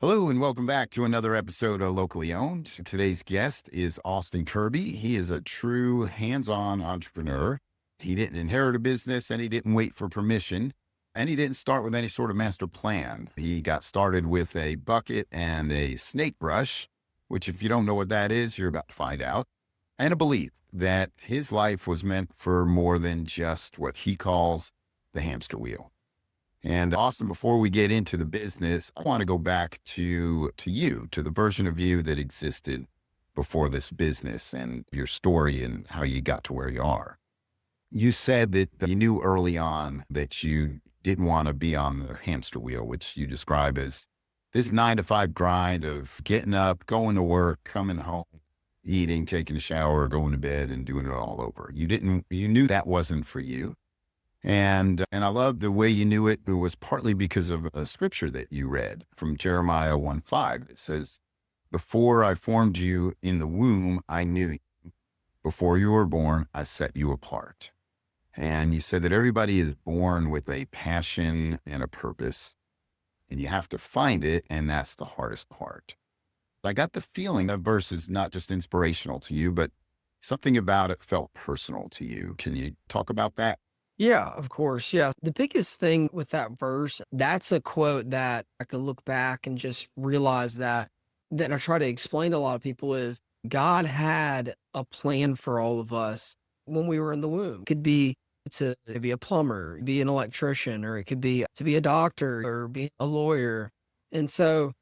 Hello and welcome back to another episode of Locally Owned. Today's guest is Austin Kirby. He is a true hands-on entrepreneur. He didn't inherit a business and he didn't wait for permission and he didn't start with any sort of master plan. He got started with a bucket and a snake brush, which if you don't know what that is, you're about to find out, and a belief that his life was meant for more than just what he calls the hamster wheel. And Austin, before we get into the business, I want to go back to the version of you that existed before this business and your story and how you got to where you are. You said that you knew early on that you didn't want to be on the hamster wheel, which you describe as this 9 to 5 grind of getting up, going to work, coming home, eating, taking a shower, going to bed and doing it all over. You knew that wasn't for you. And I love the way you knew it. It was partly because of a scripture that you read from Jeremiah 1:5. It says, before I formed you in the womb, I knew you. Before you were born, I set you apart. And you said that everybody is born with a passion and a purpose, and you have to find it. And that's the hardest part. I got the feeling that verse is not just inspirational to you, but something about it felt personal to you. Can you talk about that? Yeah, of course. Yeah. The biggest thing with that verse, that's a quote that I could look back and just realize that I try to explain to a lot of people is God had a plan for all of us when we were in the womb. It could be to be a plumber, be an electrician, or it could be to be a doctor or be a lawyer. And so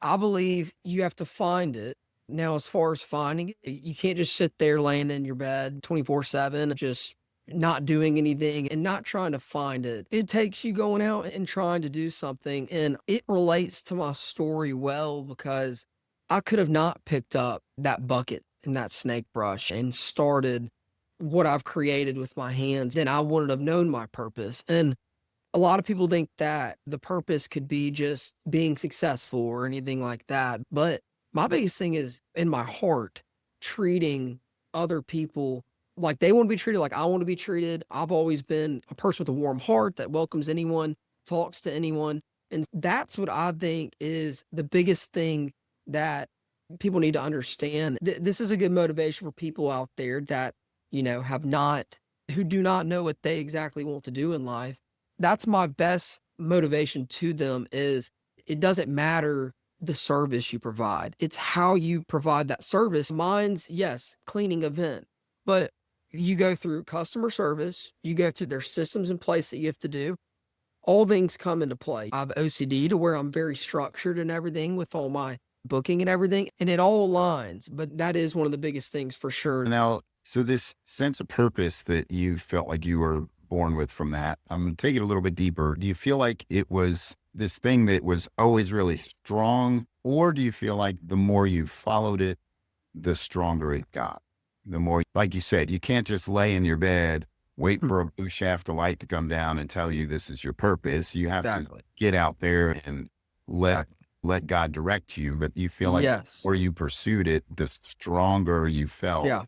I believe you have to find it. Now, as far as finding it, you can't just sit there laying in your bed 24/7, just not doing anything and not trying to find it. It takes you going out and trying to do something. And it relates to my story well because I could have not picked up that bucket and that snake brush and started what I've created with my hands. Then I wouldn't have known my purpose. And a lot of people think that the purpose could be just being successful or anything like that. But my biggest thing is in my heart, treating other people like they want to be treated like I want to be treated. I've always been a person with a warm heart that welcomes anyone, talks to anyone. And that's what I think is the biggest thing that people need to understand. This is a good motivation for people out there that, who do not know what they exactly want to do in life. That's my best motivation to them is it doesn't matter the service you provide. It's how you provide that service. Mine's, yes, cleaning event, but you go through customer service, you go through their systems in place that you have to do. All things come into play. I have OCD to where I'm very structured and everything with all my booking and everything, and it all aligns. But that is one of the biggest things for sure. Now, so this sense of purpose that you felt like you were born with from that, I'm going to take it a little bit deeper. Do you feel like it was this thing that was always really strong, or do you feel like the more you followed it, the stronger it got? The more, like you said, you can't just lay in your bed, wait for a blue shaft of light to come down and tell you this is your purpose. You have to Exactly. get out there and let God direct you. But you feel like the Yes. more you pursued it, the stronger you Yeah. felt.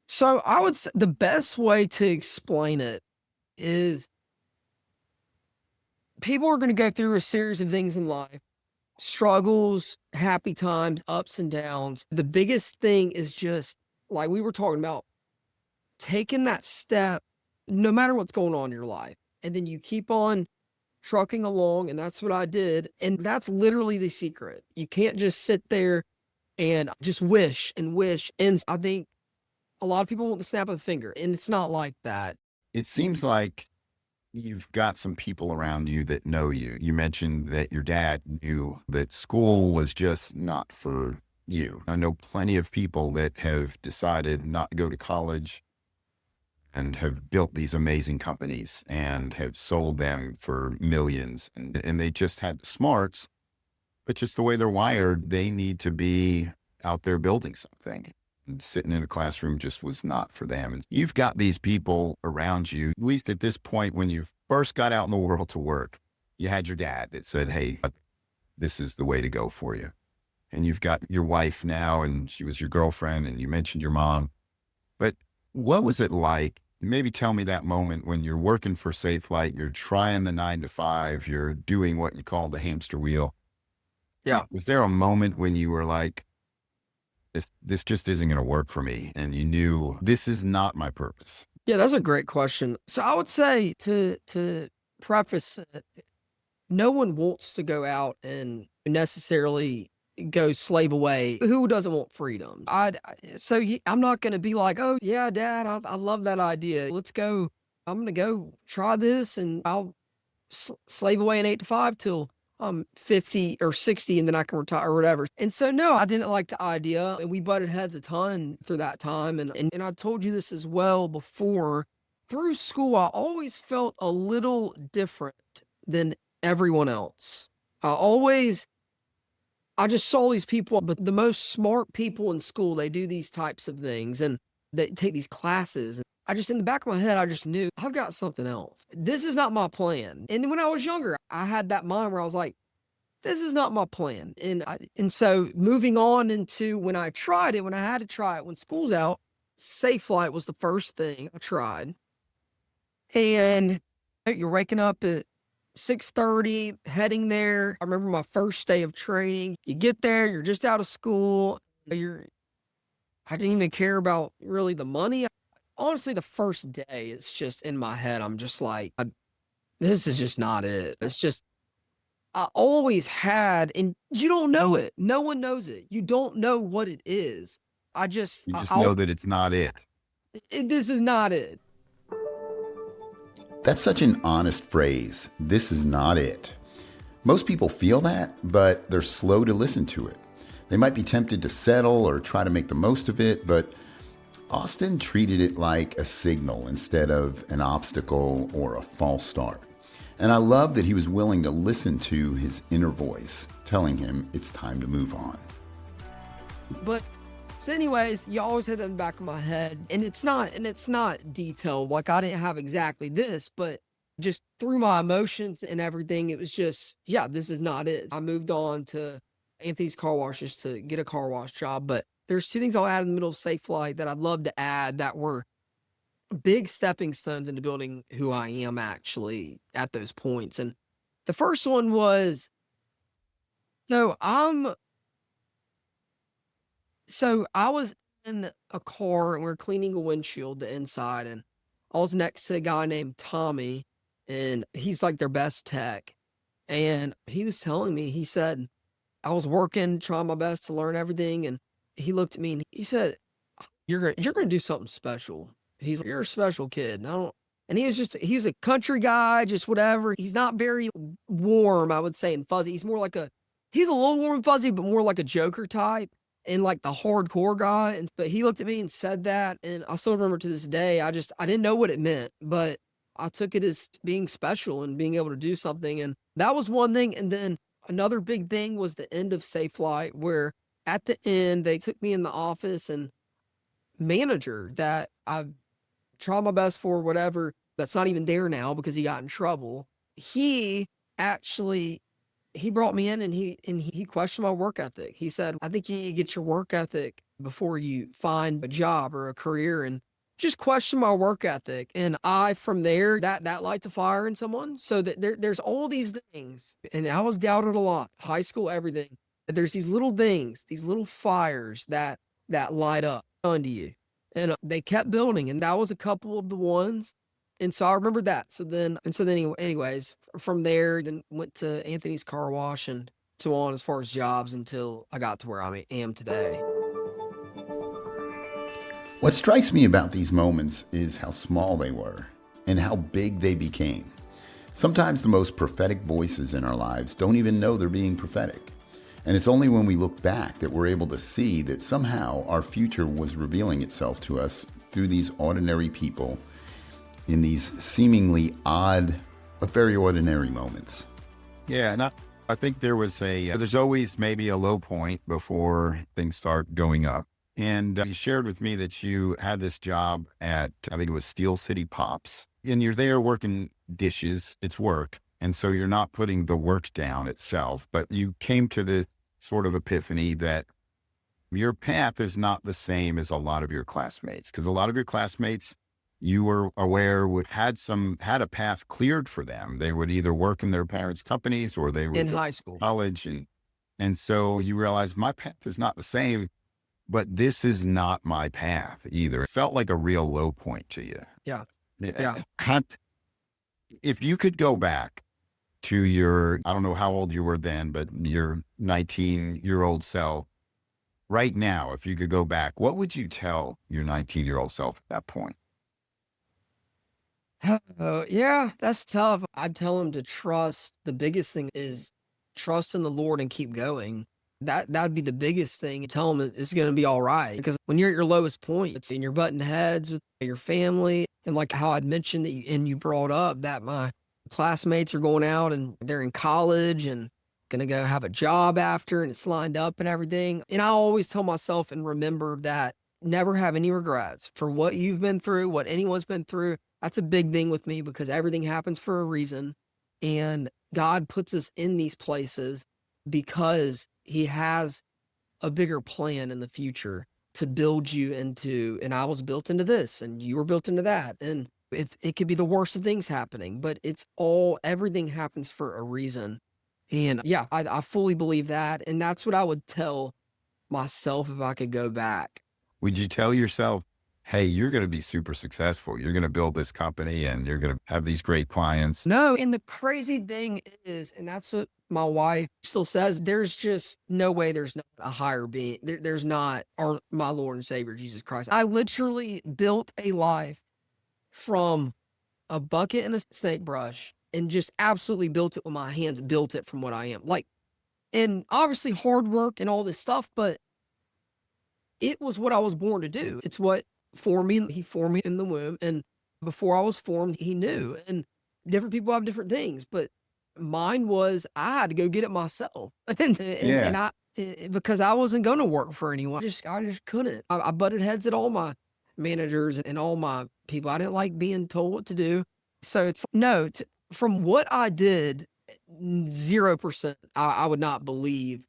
So I would say the best way to explain it is people are going to go through a series of things in life, struggles, happy times, ups and downs. The biggest thing is just like we were talking about, taking that step, no matter what's going on in your life. And then you keep on trucking along. And that's what I did. And that's literally the secret. You can't just sit there and just wish and wish. And I think a lot of people want the snap of the finger, and it's not like that. It seems like you've got some people around you that know you. You mentioned that your dad knew that school was just not for you. I know plenty of people that have decided not to go to college and have built these amazing companies and have sold them for millions. And they just had the smarts, but just the way they're wired, they need to be out there building something. And sitting in a classroom just was not for them. And you've got these people around you, at least at this point, when you first got out in the world to work, you had your dad that said, hey, this is the way to go for you. And you've got your wife now, and she was your girlfriend, and you mentioned your mom. But what was it like? Maybe tell me that moment when you're working for Safe Light, you're trying the 9 to 5, you're doing what you call the hamster wheel. Yeah. Was there a moment when you were like, this just isn't going to work for me, and you knew this is not my purpose? Yeah, that's a great question. So I would say to preface it, no one wants to go out and necessarily go slave away. Who doesn't want freedom? I'm not going to be like, oh yeah, Dad, I love that idea. Let's go. I'm going to go try this, and I'll slave away an 8 to 5 till I'm 50 or 60, and then I can retire or whatever. And so, no, I didn't like the idea. And we butted heads a ton through that time. And I told you this as well before. Through school, I always felt a little different than everyone else. I always, I just saw these people, but the most smart people in school, they do these types of things and they take these classes. I just, in the back of my head, I just knew I've got something else. This is not my plan. And when I was younger, I had that mind where I was like, this is not my plan. And so moving on into when I tried it, when I had to try it, when school's out, Safe Flight was the first thing I tried. And you're waking up at 6:30, heading there. I remember my first day of training. You get there, you're just out of school. I didn't even care about really the money. Honestly, the first day, it's just in my head. I'm just like, this is just not it. It's just, I always had, and you don't know it. No one knows it. You don't know what it is. You just know that it's not it. This is not it. That's such an honest phrase. This is not it. Most people feel that, but they're slow to listen to it. They might be tempted to settle or try to make the most of it, but Austin treated it like a signal instead of an obstacle or a false start. And I love that he was willing to listen to his inner voice telling him it's time to move on. But so anyways, you always had that in the back of my head, and it's not detailed. Like I didn't have exactly this, but just through my emotions and everything, it was just, yeah, this is not it. I moved on to Anthony's Car Washes to get a car wash job, but there's two things I'll add in the middle of Safe Flight that I'd love to add that were big stepping stones into building who I am actually at those points. And the first one was, so I was in a car and we are cleaning a windshield, the inside, and I was next to a guy named Tommy, and he's like their best tech. And he was telling me, he said, I was working, trying my best to learn everything. And he looked at me and he said, you're gonna do something special. He's like, you're a special kid. And he was a country guy, just whatever. He's not very warm, I would say, and fuzzy. He's a little warm and fuzzy, but more like a Joker type and like the hardcore guy. But he looked at me and said that. And I still remember to this day, I didn't know what it meant, but I took it as being special and being able to do something. And that was one thing. And then another big thing was the end of Safe Flight, where at the end, they took me in the office, and manager that I've tried my best for, whatever, that's not even there now because he got in trouble. He actually, he brought me in and he questioned my work ethic. He said, I think you need to get your work ethic before you find a job or a career, and just question my work ethic. And from there, that lights a fire in someone. So that there's all these things. And I was doubted a lot, high school, everything. But there's these little things, these little fires that light up onto you. And they kept building, and that was a couple of the ones. And so I remember that. So then anyways, from there, then went to Anthony's Car Wash and so on as far as jobs until I got to where I am today. What strikes me about these moments is how small they were and how big they became. Sometimes the most prophetic voices in our lives don't even know they're being prophetic. And it's only when we look back that we're able to see that somehow our future was revealing itself to us through these ordinary people in these seemingly odd but very ordinary moments. Yeah, and I think there's always maybe a low point before things start going up. And you shared with me that you had this job at, I think it was Steel City Pops, and you're there working dishes. It's work. And so you're not putting the work down itself, but you came to this sort of epiphany that your path is not the same as a lot of your classmates, because a lot of your classmates, you were aware had a path cleared for them. They would either work in their parents' companies or they would in high school, college, and And so you realize my path is not the same, but this is not my path either. It felt like a real low point to you. Yeah. Yeah. Yeah. If you could go back to your, I don't know how old you were then, but your 19-year-old self right now, if you could go back, what would you tell your 19-year-old self at that point? Oh, yeah, that's tough. I'd tell him to trust. The biggest thing is trust in the Lord and keep going. That'd be the biggest thing. Tell him it's going to be all right. Because when you're at your lowest point, it's in your button heads with your family. And like how I'd mentioned that and you brought up that my classmates are going out and they're in college and going to go have a job after and it's lined up and everything. And I always tell myself and remember that never have any regrets for what you've been through, what anyone's been through. That's a big thing with me because everything happens for a reason. And God puts us in these places because he has a bigger plan in the future to build you into, and I was built into this and you were built into that. And it could be the worst of things happening, but everything happens for a reason. And yeah, I fully believe that. And that's what I would tell myself if I could go back. Would you tell yourself, hey, you're going to be super successful. You're going to build this company and you're going to have these great clients? No, and the crazy thing is, and that's what my wife still says, there's just no way there's not a higher being. There's not my Lord and Savior, Jesus Christ. I literally built a life from a bucket and a snake brush and just absolutely built it with my hands, built it from what I am. Like, and obviously hard work and all this stuff, but it was what I was born to do. It's what formed me. He formed me in the womb. And before I was formed, he knew. And different people have different things, but mine was I had to go get it myself. And because I wasn't going to work for anyone. I just couldn't. I butted heads at all my managers and all my people. I didn't like being told what to do. So it's no, from what I did, 0%, I would not believe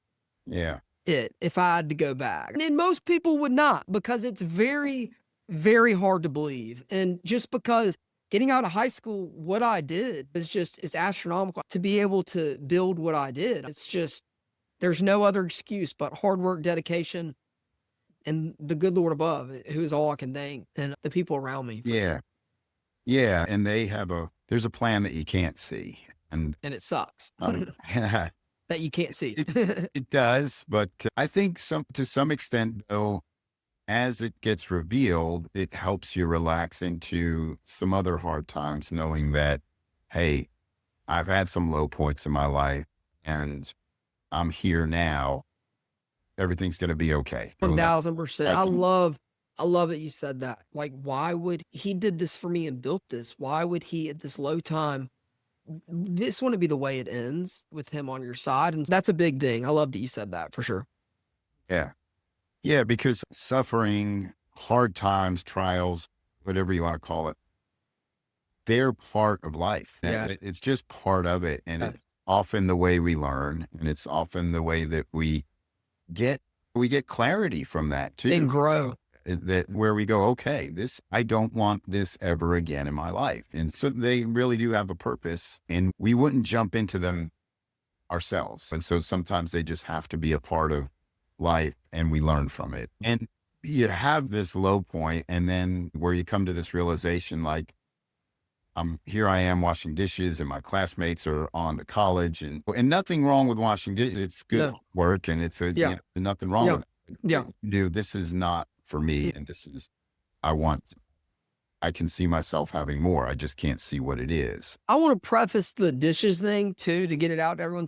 Yeah. it if I had to go back. And most people would not because it's very, very hard to believe. And just because getting out of high school, what I did it's astronomical to be able to build what I did. It's just, there's no other excuse but hard work, dedication, and the good Lord above, who is all I can thank, and the people around me. Yeah. Yeah. And there's a plan that you can't see. And And it sucks it, that you can't see. it does. But I think to some extent, though, as it gets revealed, it helps you relax into some other hard times, knowing that, hey, I've had some low points in my life and I'm here now. Everything's going to be okay. 1000%. I love that you said that. Like, why would he did this for me and built this? Why would he at this low time, this wouldn't be the way it ends with him on your side? And that's a big thing. I love that you said that for sure. Yeah. Yeah. Because suffering, hard times, trials, whatever you want to call it, they're part of life. Yeah. It's just part of it. And it's often the way we learn. And it's often the way that we get clarity from that too. And grow. That where we go, okay, I don't want this ever again in my life. And so they really do have a purpose and we wouldn't jump into them ourselves. And so sometimes they just have to be a part of life and we learn from it. And you have this low point and then where you come to this realization, like, here I am washing dishes and my classmates are on to college and nothing wrong with washing dishes. It's good work and it's nothing wrong with it. Yeah. Dude, this is not for me. And I can see myself having more. I just can't see what it is. I want to preface the dishes thing too, to get it out to everyone.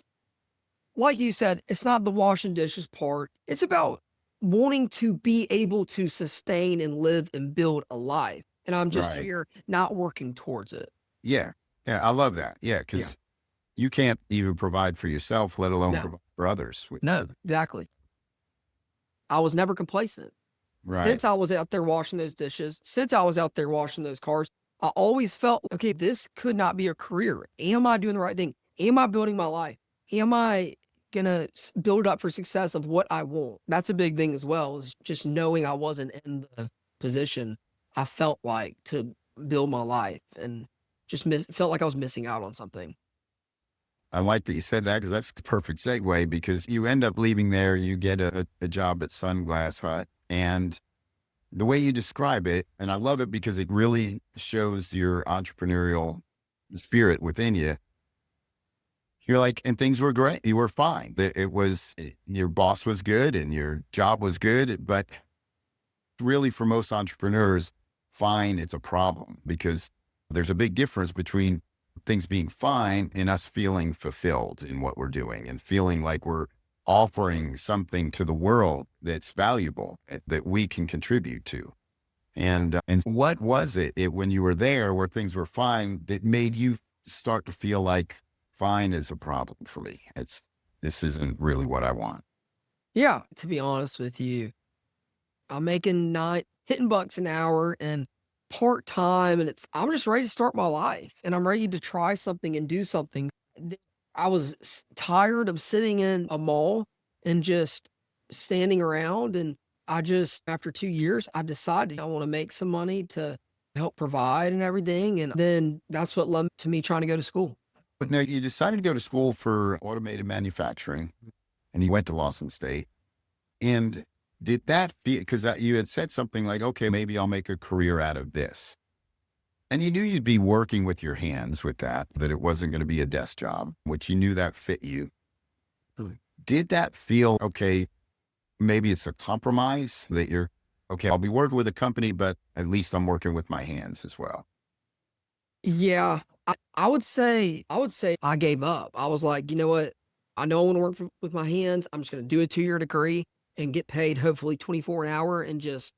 Like you said, it's not the washing dishes part. It's about wanting to be able to sustain and live and build a life. And I'm just here not working towards it. Yeah. Yeah. I love that. Yeah. Because you can't even provide for yourself, let alone provide for others. No, exactly. I was never complacent. Right. Since I was out there washing those dishes, since I was out there washing those cars, I always felt, okay, this could not be a career. Am I doing the right thing? Am I building my life? Am I going to build up for success of what I want? That's a big thing as well, is just knowing I wasn't in the position I felt like to build my life and just felt like I was missing out on something. I like that you said that because that's the perfect segue because you end up leaving there, you get a job at Sunglass Hut. And the way you describe it, and I love it because it really shows your entrepreneurial spirit within you. You're like, and things were great. You were fine. Your boss was good and your job was good. But really, for most entrepreneurs, fine, it's a problem because there's a big difference between things being fine and us feeling fulfilled in what we're doing and feeling like we're offering something to the world that's valuable that we can contribute to. And what was it when you were there where things were fine that made you start to feel like fine is a problem for me? This isn't really what I want. Yeah, to be honest with you, I'm making hitting bucks an hour and part time, and I'm just ready to start my life, and I'm ready to try something and do something. I was tired of sitting in a mall and just standing around, and after 2 years, I decided I want to make some money to help provide and everything, and then that's what led to me trying to go to school. But now you decided to go to school for automated manufacturing and you went to Lawson State. And did that feel, because you had said something like, okay, maybe I'll make a career out of this. And you knew you'd be working with your hands with that it wasn't going to be a desk job, which you knew that fit you. Did that feel, okay, maybe it's a compromise that okay, I'll be working with a company, but at least I'm working with my hands as well. Yeah, I would say I gave up. I was like, you know what? I know I want to work with my hands. I'm just going to do a 2-year degree and get paid hopefully 24 an hour and just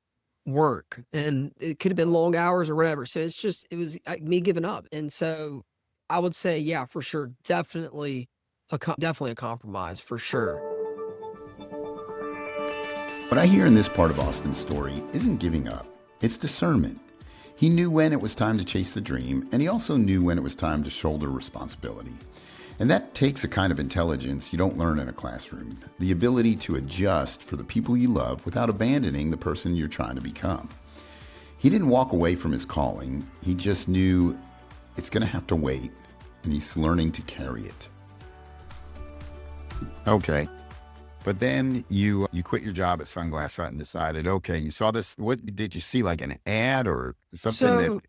work. And it could have been long hours or whatever. So it was me giving up. And so I would say, yeah, for sure, definitely definitely a compromise for sure. What I hear in this part of Austin's story isn't giving up, it's discernment. He knew when it was time to chase the dream, and he also knew when it was time to shoulder responsibility. And that takes a kind of intelligence you don't learn in a classroom, the ability to adjust for the people you love without abandoning the person you're trying to become. He didn't walk away from his calling, he just knew it's going to have to wait, and he's learning to carry it. Okay. But then you quit your job at Sunglass Hut and decided, okay, you saw this. What did you see, like an ad or something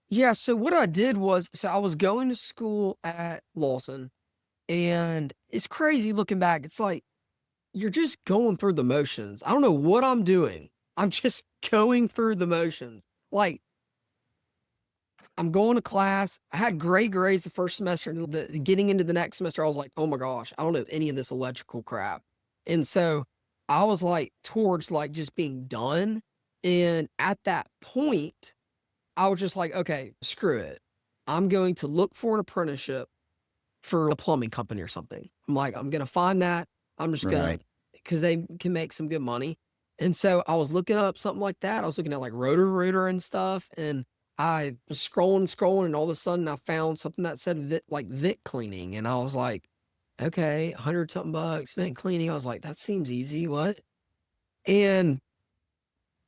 Yeah, so what I did was, I was going to school at Lawson, and it's crazy looking back. It's like you're just going through the motions. I don't know what I'm doing. I'm just going through the motions. Like I'm going to class. I had great grades the first semester, and getting into the next semester, I was like, oh my gosh, I don't know any of this electrical crap. And so I was like towards like just being done. And at that point, I was just like, okay, screw it. I'm going to look for an apprenticeship for a plumbing company or something. I'm like, I'm going to find that. I'm just going to, because they can make some good money. And so I was looking up something like that. I was looking at like Roto-Rooter and stuff. And I was scrolling, and all of a sudden I found something that said Vit cleaning. And I was like, okay, 100 something bucks, vent cleaning. I was like, that seems easy. What? And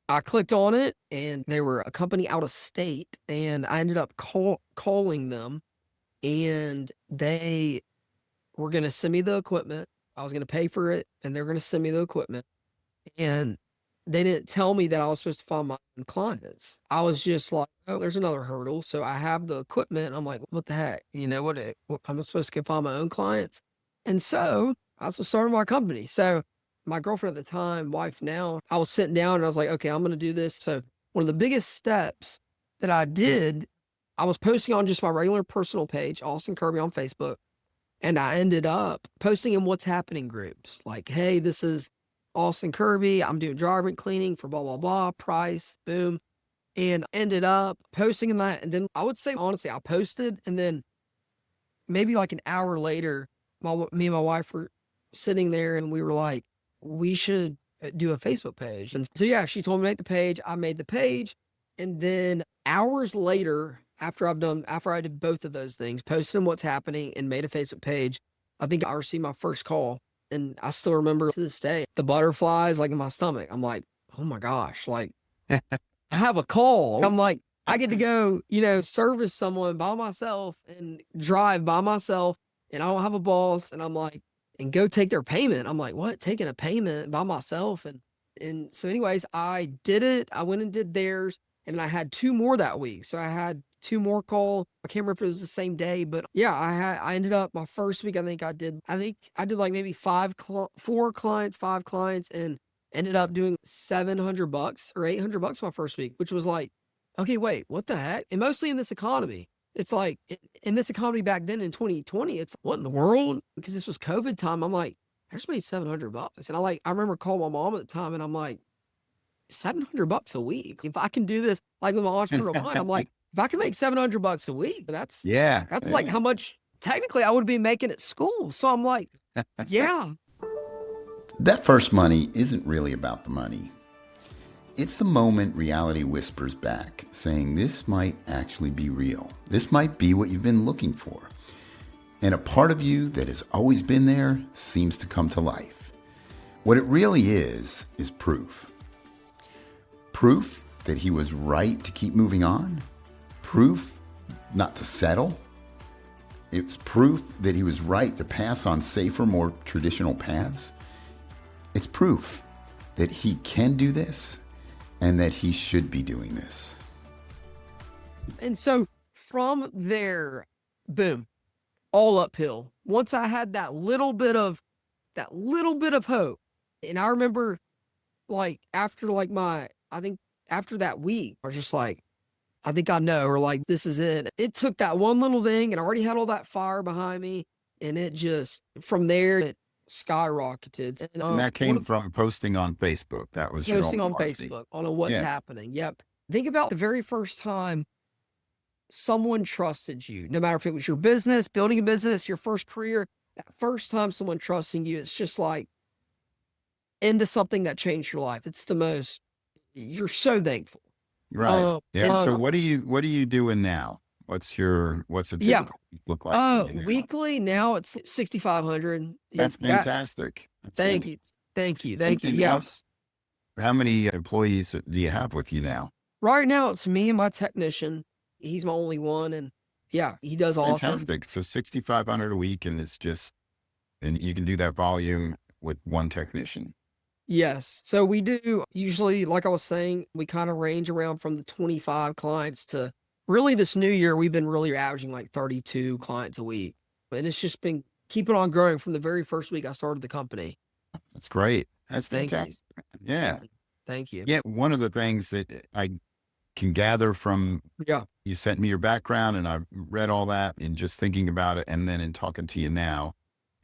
I clicked on it, and they were a company out of state, and I ended up calling them, and they were going to send me the equipment. I was going to pay for it, and they were going to send me the equipment. And they didn't tell me that I was supposed to find my own clients. I was just like, oh, there's another hurdle. So I have the equipment. I'm like, what the heck? You know what? I'm supposed to go find my own clients. And so I was starting my company. So my girlfriend at the time, wife now, I was sitting down and I was like, okay, I'm going to do this. So one of the biggest steps that I did, I was posting on just my regular personal page, Austin Kirby on Facebook. And I ended up posting in what's happening groups like, hey, this is Austin Kirby. I'm doing driving cleaning for blah, blah, blah, price, boom. And ended up posting in that. And then I would say, honestly, I posted, and then maybe like an hour later, me and my wife were sitting there, and we were like, we should do a Facebook page. And so, yeah, she told me to make the page. I made the page. And then hours later, after I did both of those things, posted in what's happening and made a Facebook page, I think I received my first call. And I still remember to this day, the butterflies like in my stomach. I'm like, oh my gosh, like I have a call. I'm like, I get to go, service someone by myself and drive by myself and I don't have a boss, and I'm like, and go take their payment. I'm like, what? Taking a payment by myself? And so anyways, I did it. I went and did theirs, and I had 2 more that week. So I had 2 more call. I can't remember if it was the same day, but yeah, I ended up my first week, I think I did like maybe 4 clients, 5 clients, and ended up doing $700 or $800 my first week, which was like, okay, wait, what the heck? And mostly in this economy. It's like in this economy back then in 2020, it's what in the world? Because this was COVID time. I'm like, I just made $700. And I remember calling my mom at the time and I'm like, $700 a week. If I can do this, like with my entrepreneurial mind, I'm like, if I can make $700 a week, Yeah. that's like how much technically I would be making at school. So I'm like, yeah. That first money isn't really about the money. It's the moment reality whispers back, saying this might actually be real. This might be what you've been looking for. And a part of you that has always been there seems to come to life. What it really is proof. Proof that he was right to keep moving on. Proof not to settle. It's proof that he was right to pass on safer, more traditional paths. It's proof that he can do this and that he should be doing this. And so from there, boom, all uphill. Once I had that little bit of hope. And I remember like after I think after that week, I was just like, I think I know, or like, this is it. It took that one little thing and I already had all that fire behind me. And it just, from there, it skyrocketed. And that came from posting on Facebook. That was your posting own on marketing. Facebook on what's Yeah. happening. Yep. Think about the very first time someone trusted you, no matter if it was your business, building a business, your first career, that first time someone trusting you, it's just like into something that changed your life. It's the most, you're so thankful. Right. Yeah. So uh, what are you doing now? What's a Yeah. typical week look like for you now? Weekly now it's 6,500. That's fantastic. That's Thank you. fantastic. Thank you. And Yes. how many employees do you have with you now? Right now it's me and my technician. He's my only one, and yeah, he does awesome. Fantastic. So 6,500 a week, and and you can do that volume with one technician. Yes. So we do usually, like I was saying, we kind of range around from the 25 clients to really this new year, we've been really averaging like 32 clients a week. And it's just been keeping on growing from the very first week I started the company. That's great. That's Thank you. fantastic. Yeah. Thank you. Yeah. One of the things that I can gather from you sent me your background and I've read all that and just thinking about it. And then in talking to you now,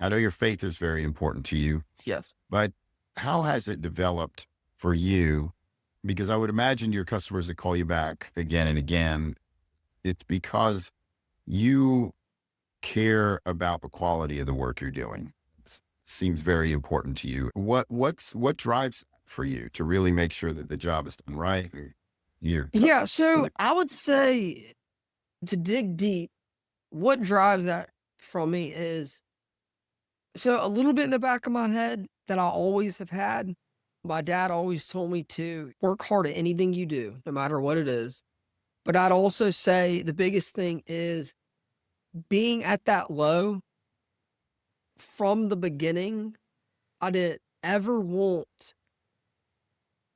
I know your faith is very important to you. Yes. But how has it developed for you? Because I would imagine your customers that call you back again and again, it's because you care about the quality of the work you're doing. It seems very important to you. What drives for you to really make sure that the job is done right? Yeah. So I would say, to dig deep, what drives that from me is, so a little bit in the back of my head that I always have had. My dad always told me to work hard at anything you do, no matter what it is. But I'd also say the biggest thing is being at that low from the beginning. I didn't ever want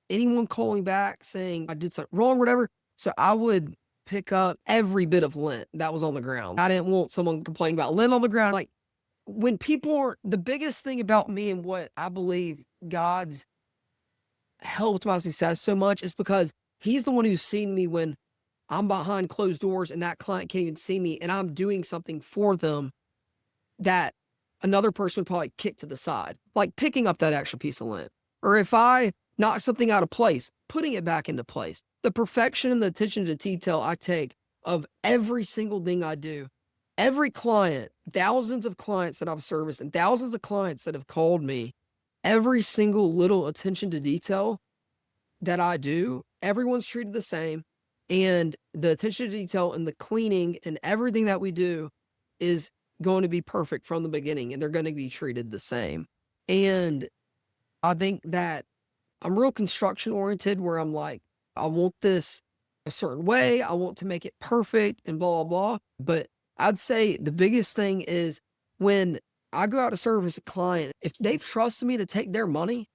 anyone calling back saying I did something wrong, whatever. So I would pick up every bit of lint that was on the ground. I didn't want someone complaining about lint on the ground. Like, when people are, the biggest thing about me and what I believe God's helped my success so much is because he's the one who's seen me when I'm behind closed doors and that client can't even see me and I'm doing something for them that another person would probably kick to the side, like picking up that extra piece of lint. Or if I knock something out of place, putting it back into place. The perfection and the attention to detail I take of every single thing I do. Every client, thousands of clients that I've serviced and thousands of clients that have called me, every single little attention to detail that I do, everyone's treated the same. And the attention to detail and the cleaning and everything that we do is going to be perfect from the beginning and they're going to be treated the same. And I think that I'm real construction oriented where I'm like, I want this a certain way. I want to make it perfect and blah, blah, blah. But I'd say the biggest thing is when I go out to service a client, if they've trusted me to take their money,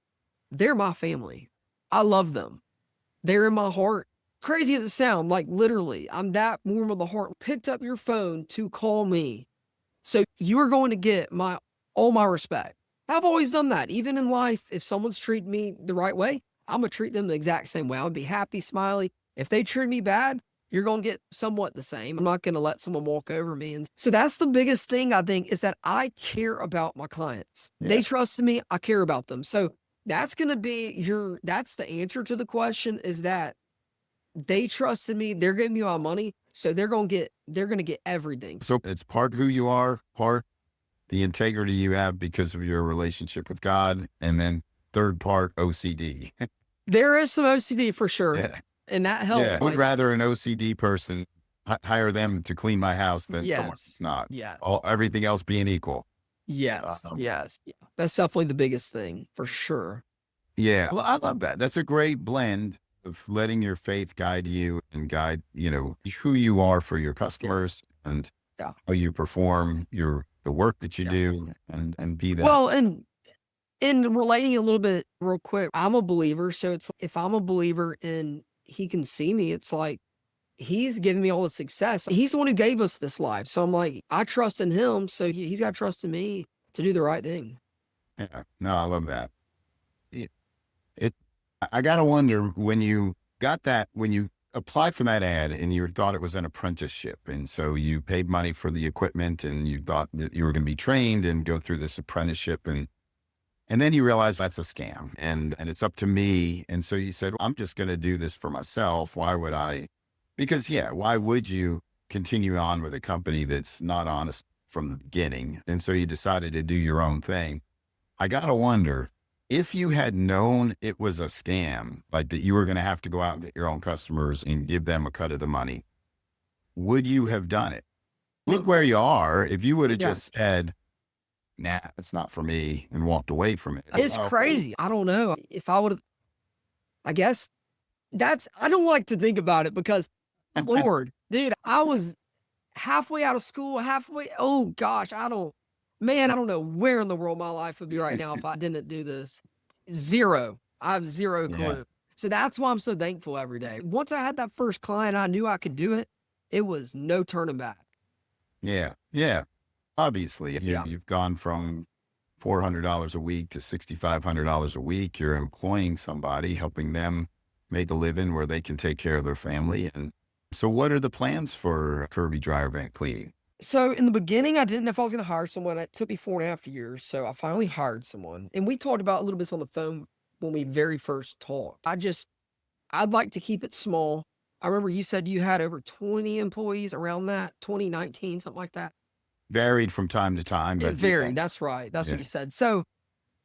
they're my family. I love them. They're in my heart. Crazy as it sounds, like literally, I'm that warm of the heart. Picked up your phone to call me. So you are going to get all my respect. I've always done that. Even in life, if someone's treated me the right way, I'm going to treat them the exact same way. I'll be happy, smiley. If they treat me bad, you're going to get somewhat the same. I'm not going to let someone walk over me. And so that's the biggest thing, I think, is that I care about my clients. Yeah. They trust me. I care about them. So that's going to be that's the answer to the question, is that they trusted me. They're giving me my money. So they're going to get everything. So it's part who you are, part the integrity you have because of your relationship with God, and then third part OCD. There is some OCD for sure. Yeah. And that helps. Yeah. I would rather an OCD person hire them to clean my house than someone that's not. Yeah. Everything else being equal. Yes. Yes. Yeah. That's definitely the biggest thing for sure. Yeah. Well, I love that. That's a great blend of letting your faith guide you and guide, who you are for your customers and how you perform the work that you do and be that. Well, and relating a little bit real quick, I'm a believer. So it's, if I'm a believer and he can see me, it's like, he's giving me all the success. He's the one who gave us this life. So I'm like, I trust in him. So he's got to trust in me to do the right thing. Yeah. No, I love that. I got to wonder, when you applied for that ad and you thought it was an apprenticeship, and so you paid money for the equipment and you thought that you were going to be trained and go through this apprenticeship, and then you realize that's a scam and it's up to me. And so you said, I'm just going to do this for myself. Why would I? Because why would you continue on with a company that's not honest from the beginning? And so you decided to do your own thing. I got to wonder, if you had known it was a scam, like that you were going to have to go out and get your own customers and give them a cut of the money, would you have done it? Look where you are. If you would have just said, nah, it's not for me, and walked away from it. It's crazy. I don't know if I would have, I guess I don't like to think about it because Lord, dude, I was halfway out of school, oh gosh, I don't know where in the world my life would be right now if I didn't do this. Zero. I have zero clue. Yeah. So that's why I'm so thankful every day. Once I had that first client, I knew I could do it. It was no turning back. Yeah. Yeah. Obviously, you've gone from $400 a week to $6,500 a week. You're employing somebody, helping them make a living where they can take care of their family. And so what are the plans for Kirby Dryer Vent Cleaning? So in the beginning, I didn't know if I was going to hire someone. It took me 4.5 years. So I finally hired someone, and we talked about a little bit on the phone when we very first talked. I'd like to keep it small. I remember you said you had over 20 employees around that, 2019, something like that. Varied from time to time, but It varied. That's right. That's what you said. So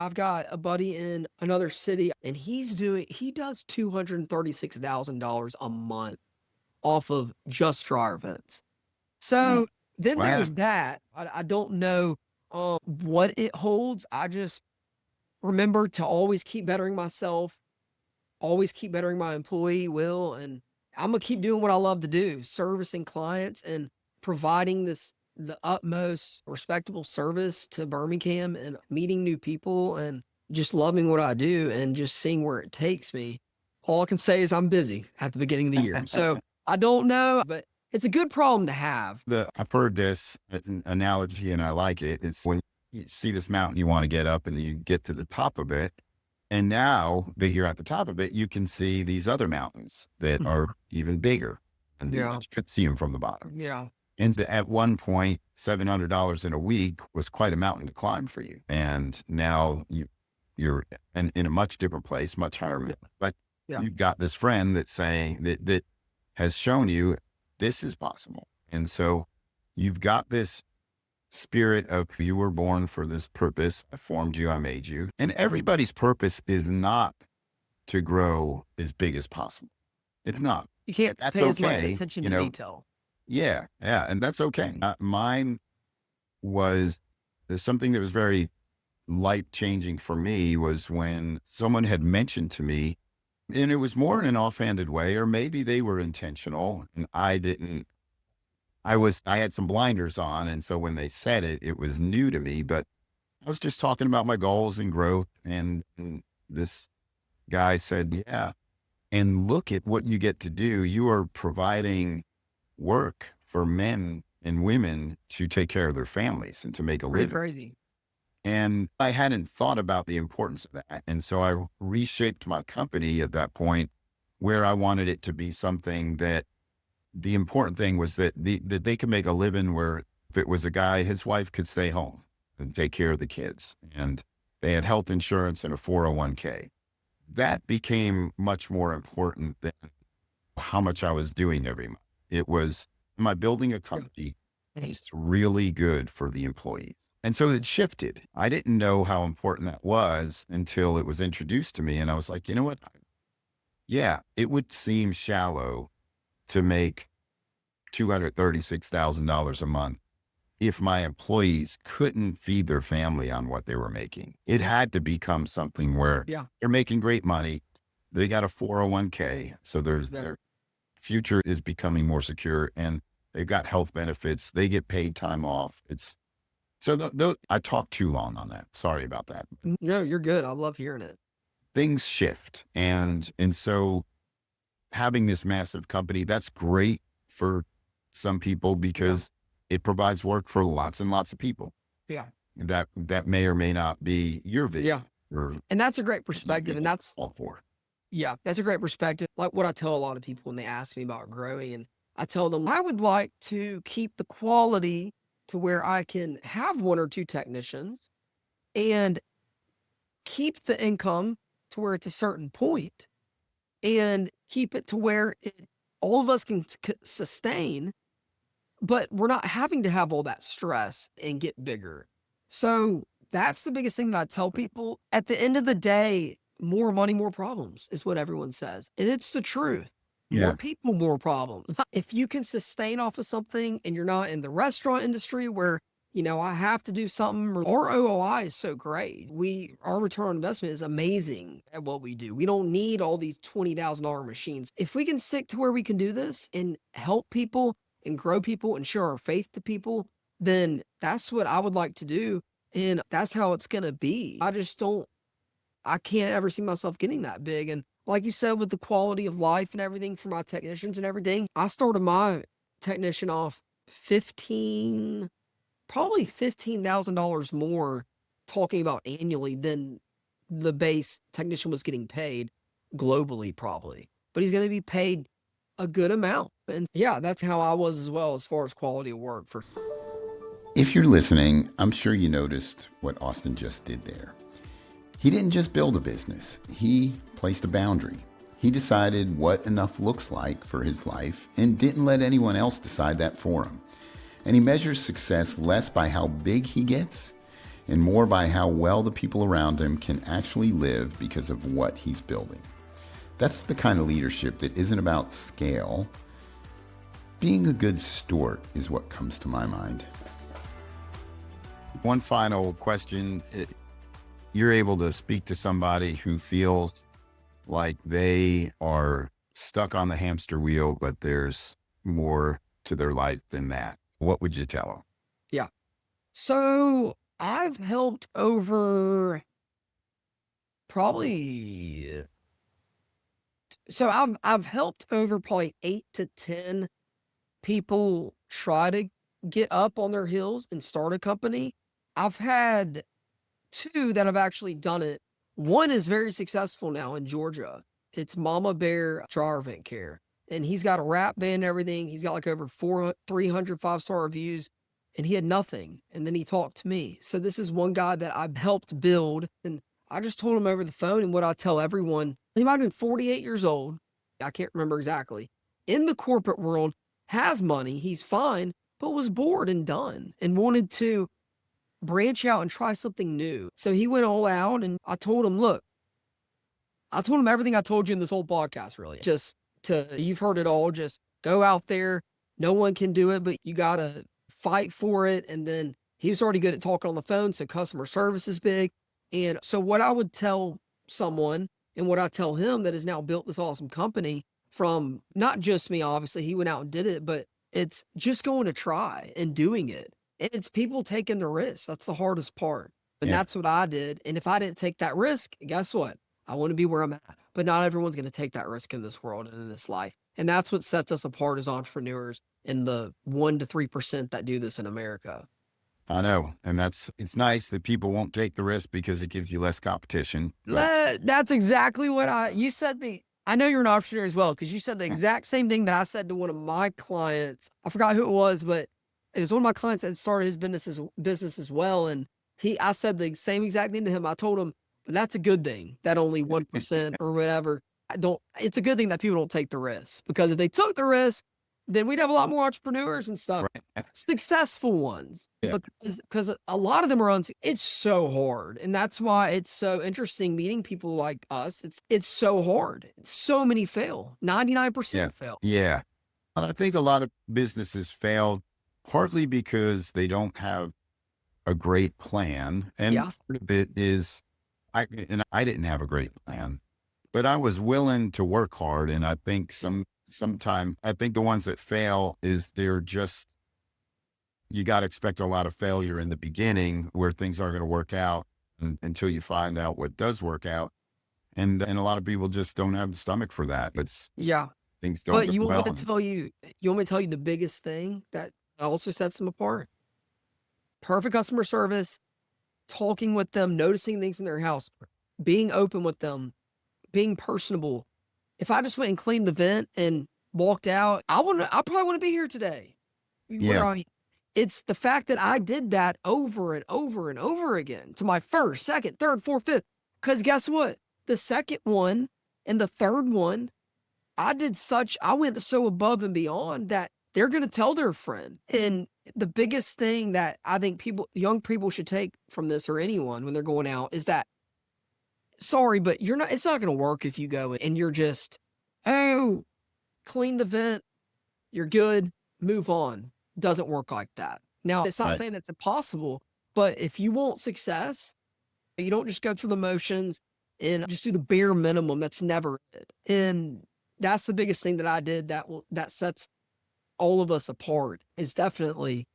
I've got a buddy in another city, and he does $236,000 a month off of just dryer vents. So then there's that. I don't know what it holds. I just remember to always keep bettering myself, always keep bettering my employee will, and I'm going to keep doing what I love to do, servicing clients and providing the utmost respectable service to Birmingham and meeting new people and just loving what I do and just seeing where it takes me. All I can say is I'm busy at the beginning of the year. So I don't know, but it's a good problem to have. I've heard this analogy and I like it. It's when you see this mountain you want to get up and you get to the top of it. And now that you're at the top of it, you can see these other mountains that are even bigger, and you could see them from the bottom. Yeah. And at one point, $700 in a week was quite a mountain to climb for you. And now you're in a much different place, much higher. But you've got this friend that's saying that has shown you this is possible. And so you've got this spirit of, you were born for this purpose. I formed you, I made you. And everybody's purpose is not to grow as big as possible. It's not. You can't pay as much attention to detail. Yeah. Yeah. And that's okay. Mine was, there's something that was very life-changing for me was when someone had mentioned to me, and it was more in an offhanded way, or maybe they were intentional and I didn't I had some blinders on. And so when they said it, it was new to me, but I was just talking about my goals and growth. And this guy said, yeah, and look at what you get to do. You are providing work for men and women to take care of their families and to make a Pretty living. crazy. And I hadn't thought about the importance of that. And so I reshaped my company at that point where I wanted it to be something that the important thing was that that they could make a living where if it was a guy, his wife could stay home and take care of the kids. And they had health insurance and a 401k. That became much more important than how much I was doing every month. It was, am I building a company that's really good for the employees? And so it shifted. I didn't know how important that was until it was introduced to me. And I was like, you know what? Yeah, it would seem shallow to make $236,000 a month if my employees couldn't feed their family on what they were making. It had to become something where Yeah. they're making great money. They got a 401k. So their future is becoming more secure and they've got health benefits. They get paid time off. I talked too long on that. Sorry about that. No, you're good. I love hearing it. Things shift. And so having this massive company, that's great for some people because it provides work for lots and lots of people. Yeah. That may or may not be your vision. Yeah. And that's a great perspective. And that's all for. Yeah, that's a great perspective. Like what I tell a lot of people when they ask me about growing, and I tell them I would like to keep the quality to where I can have one or two technicians and keep the income to where it's a certain point and keep it to where all of us can sustain, but we're not having to have all that stress and get bigger. So that's the biggest thing that I tell people. At the end of the day, more money, more problems is what everyone says. And it's the truth. Yeah. More people, more problems. If you can sustain off of something and you're not in the restaurant industry where, I have to do something, our ROI is so great. Our return on investment is amazing at what we do. We don't need all these $20,000 machines. If we can stick to where we can do this and help people and grow people and share our faith to people, then that's what I would like to do. And that's how it's going to be. I can't ever see myself getting that big. And like you said, with the quality of life and everything for my technicians and everything, I started my technician off probably $15,000 more talking about annually than the base technician was getting paid globally, probably. But he's going to be paid a good amount. And yeah, that's how I was as well as far as quality of work. If you're listening, I'm sure you noticed what Austin just did there. He didn't just build a business. He placed a boundary. He decided what enough looks like for his life and didn't let anyone else decide that for him. And he measures success less by how big he gets and more by how well the people around him can actually live because of what he's building. That's the kind of leadership that isn't about scale. Being a good steward is what comes to my mind. One final question. You're able to speak to somebody who feels like they are stuck on the hamster wheel, but there's more to their life than that. What would you tell them? Yeah. So I've helped over probably 8 to 10 people try to get up on their heels and start a company. I've had 2 that have actually done it. One is very successful now in Georgia. It's Mama Bear Dryer Vent Care. And he's got a rap band and everything. He's got like over 300 5-star reviews. And he had nothing. And then he talked to me. So this is one guy that I've helped build. And I just told him over the phone, and what I tell everyone, he might have been 48 years old. I can't remember exactly. In the corporate world, has money. He's fine, but was bored and done and wanted to branch out and try something new. So he went all out, and I told him, look, I told him everything I told you in this whole podcast, really. You've heard it all. Just go out there. No one can do it, but you got to fight for it. And then he was already good at talking on the phone, so customer service is big. And so what I would tell someone, and what I tell him that has now built this awesome company from not just me, obviously, he went out and did it, but It's just going to try and doing it. And it's people taking the risk. That's the hardest part. And Yeah. that's what I did. And if I didn't take that risk, guess what? I want to be where I'm at. But not everyone's going to take that risk in this world and in this life. And that's what sets us apart as entrepreneurs in the 1 to 3% that do this in America. I know. And it's nice that people won't take the risk because it gives you less competition. But That's exactly what you said me. I know you're an entrepreneur as well, because you said the exact same thing that I said to one of my clients. I forgot who it was, but it was one of my clients that started his business as well. And I said the same exact thing to him. I told him, that's a good thing that only 1% or whatever. It's a good thing that people don't take the risk, because if they took the risk, then we'd have a lot more entrepreneurs and stuff, right. successful ones. Yeah. Because a lot of them are it's so hard. And that's why it's so interesting meeting people like us. It's so hard. So many fail. 99% fail. Yeah. And I think a lot of businesses fail partly because they don't have a great plan. And part of it is, I didn't have a great plan, but I was willing to work hard. And I think sometimes I think the ones that fail is you got to expect a lot of failure in the beginning where things aren't going to work out until you find out what does work out. And a lot of people just don't have the stomach for that. But things don't. But you want me to tell you the biggest thing that also sets them apart? Perfect customer service, talking with them, noticing things in their house, being open with them, being personable. If I just went and cleaned the vent and walked out, I probably wouldn't be here today. Yeah. It's the fact that I did that over and over and over again to my first, second, third, fourth, fifth. Because guess what? The second one and the third one, I went so above and beyond that they're going to tell their friend. And the biggest thing that I think young people should take from this, or anyone when they're going out, is that, sorry, but it's not going to work if you go and you're just, oh, clean the vent, you're good, move on. Doesn't work like that. Now, it's not saying it's impossible, but if you want success, you don't just go through the motions and just do the bare minimum. That's never it. And that's the biggest thing that I did that sets all of us apart, is definitely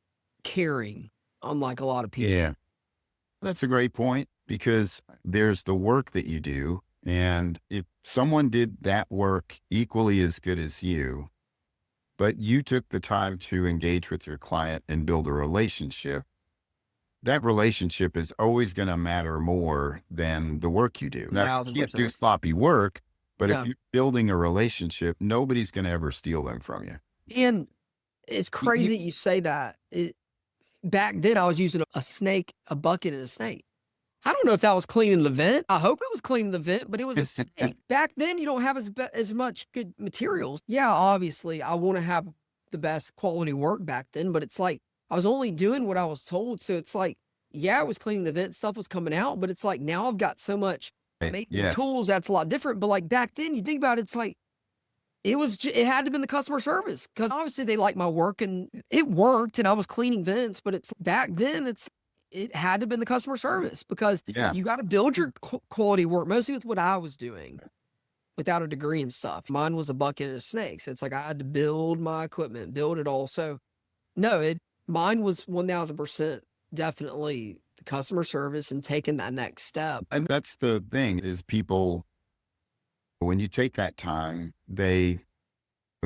caring, unlike a lot of people. Yeah. That's a great point, because there's the work that you do. And if someone did that work equally as good as you, but you took the time to engage with your client and build a relationship, that relationship is always going to matter more than the work you do. Now, you can't do sloppy work, but if you're building a relationship, nobody's going to ever steal them from you. And it's crazy that you say that. Back then, I was using a bucket and a snake. I don't know if that was cleaning the vent. I hope it was cleaning the vent, but it was a snake. Back then, you don't have as much good materials. Yeah, obviously, I want to have the best quality work back then, but it's like I was only doing what I was told. So it's like, I was cleaning the vent, stuff was coming out, but it's like now I've got so much tools that's a lot different. But like back then, you think about it, it's like it had to have been the customer service, because obviously they liked my work and it worked and I was cleaning vents. But it's back then, it had to have been the customer service, because you got to build your quality work, mostly with what I was doing without a degree and stuff. Mine was a bucket and a snake. So it's like I had to build my equipment, build it all. So no, mine was 1000% definitely the customer service and taking that next step. And that's the thing, is people, when you take that time, they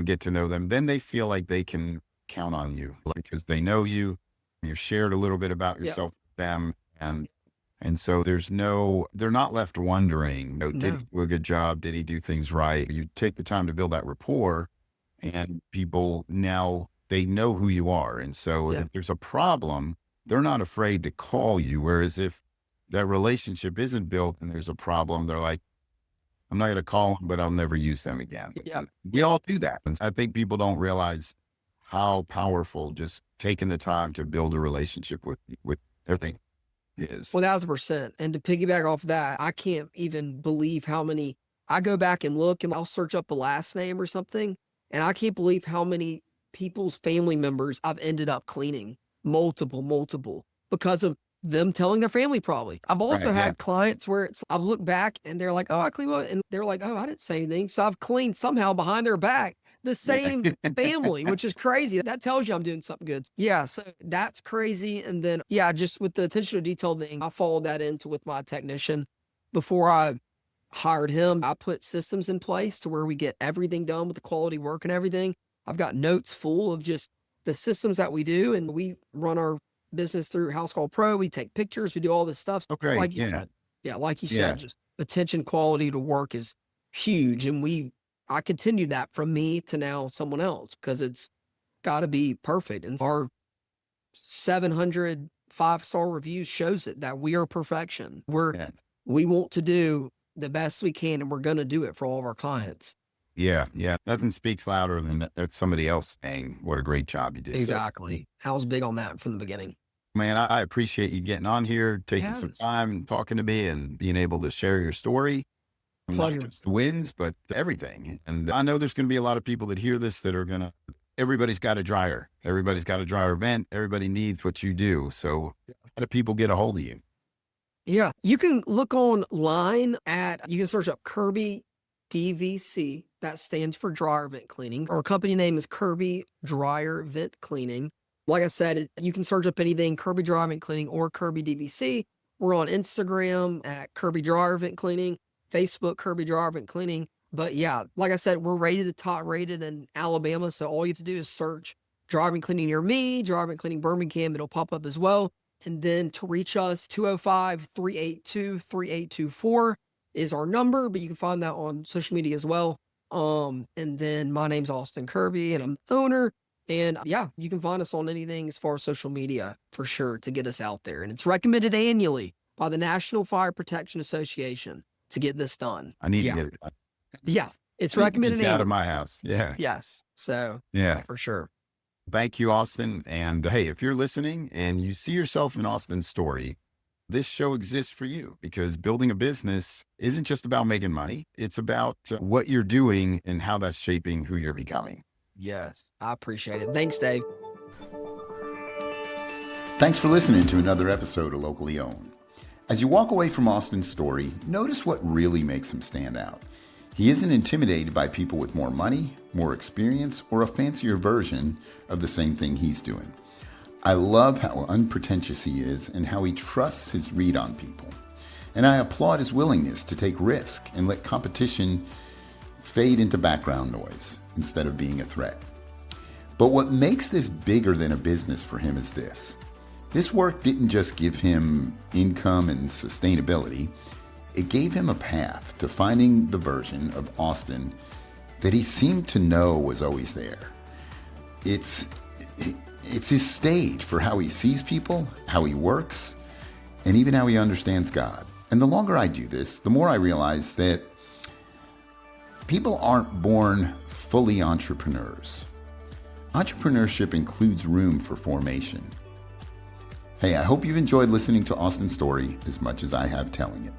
get to know them, then they feel like they can count on you, because they know you. You've shared a little bit about yourself with them. And so they're not left wondering, did he do a good job? Did he do things right? You take the time to build that rapport, and people now, they know who you are. And so if there's a problem, they're not afraid to call you. Whereas if that relationship isn't built and there's a problem, they're like, I'm not going to call them, but I'll never use them again. Yeah. We all do that. And I think people don't realize how powerful just taking the time to build a relationship with everything is. 1000%. And to piggyback off that, I can't even believe how many, I go back and look and I'll search up a last name or something, and I can't believe how many people's family members I've ended up cleaning, multiple, because of them telling their family probably. I've also had clients where I've looked back and they're like, oh, I cleaned it. And they're like, oh, I didn't say anything. So I've cleaned somehow behind their back the Yeah. same family, which is crazy. That tells you I'm doing something good. Yeah, so that's crazy. And then, yeah, just with the attention to detail thing, I followed that into with my technician. Before I hired him, I put systems in place to where we get everything done with the quality work and everything. I've got notes full of just the systems that we do, and we run our business through House Call Pro. We take pictures, we do all this stuff. Oh, great. Like you Yeah. said, yeah, like you Yeah. said, just attention quality to work is huge. And I continue that from me to now someone else because it's got to be perfect. And our 700 5-star reviews shows it that we are perfection. Yeah. We want to do the best we can, and we're going to do it for all of our clients. Yeah. Yeah. Nothing speaks louder than somebody else saying what a great job you did. So, Exactly. I was big on that from the beginning. man, I appreciate you getting on here, taking some Yes. time and talking to me and being able to share your story. Not Pleasure. just the wins, but everything. And I know there's going to be a lot of people that hear this that are going to, everybody's got a dryer. Everybody's got a dryer vent. Everybody needs what you do. So how do people get a hold of you? Yeah. You can look online you can search up Kirby DVC. That stands for dryer vent cleaning. Our company name is Kirby Dryer Vent Cleaning. Like I said, you can search up anything Kirby Dryer Vent Cleaning or Kirby DVC. We're on Instagram at Kirby Dryer Vent Cleaning, Facebook Kirby Dryer Vent Cleaning. But yeah, like I said, we're rated the top rated in Alabama. So all you have to do is search Dryer Vent Cleaning near me, Dryer Vent Cleaning Birmingham. It'll pop up as well. And then to reach us, 205-382-3824 is our number, but you can find that on social media as well. And then my name's Austin Kirby and I'm the owner. And yeah, you can find us on anything as far as social media for sure to get us out there. And it's recommended annually by the National Fire Protection Association to get this done. I need Yeah. to get it. Yeah, it's recommended It's out of annually. my house. Yeah. Yes. So Yeah. for sure. Thank you, Austin. And hey, if you're listening and you see yourself in Austin's story, this show exists for you because building a business isn't just about making money. It's about what you're doing and how that's shaping who you're becoming. Yes. I appreciate it. Thanks, Dave. Thanks for listening to another episode of Locally Owned. As you walk away from Austin's story, notice what really makes him stand out. He isn't intimidated by people with more money, more experience, or a fancier version of the same thing he's doing. I love how unpretentious he is and how he trusts his read on people. And I applaud his willingness to take risk and let competition fade into background noise instead of being a threat. But what makes this bigger than a business for him is this. This work didn't just give him income and sustainability. It gave him a path to finding the version of Austin that he seemed to know was always there. It's his stage for how he sees people, how he works, and even how he understands God. And the longer I do this, the more I realize that people aren't born fully entrepreneurs. Entrepreneurship includes room for formation. Hey, I hope you've enjoyed listening to Austin's story as much as I have telling it.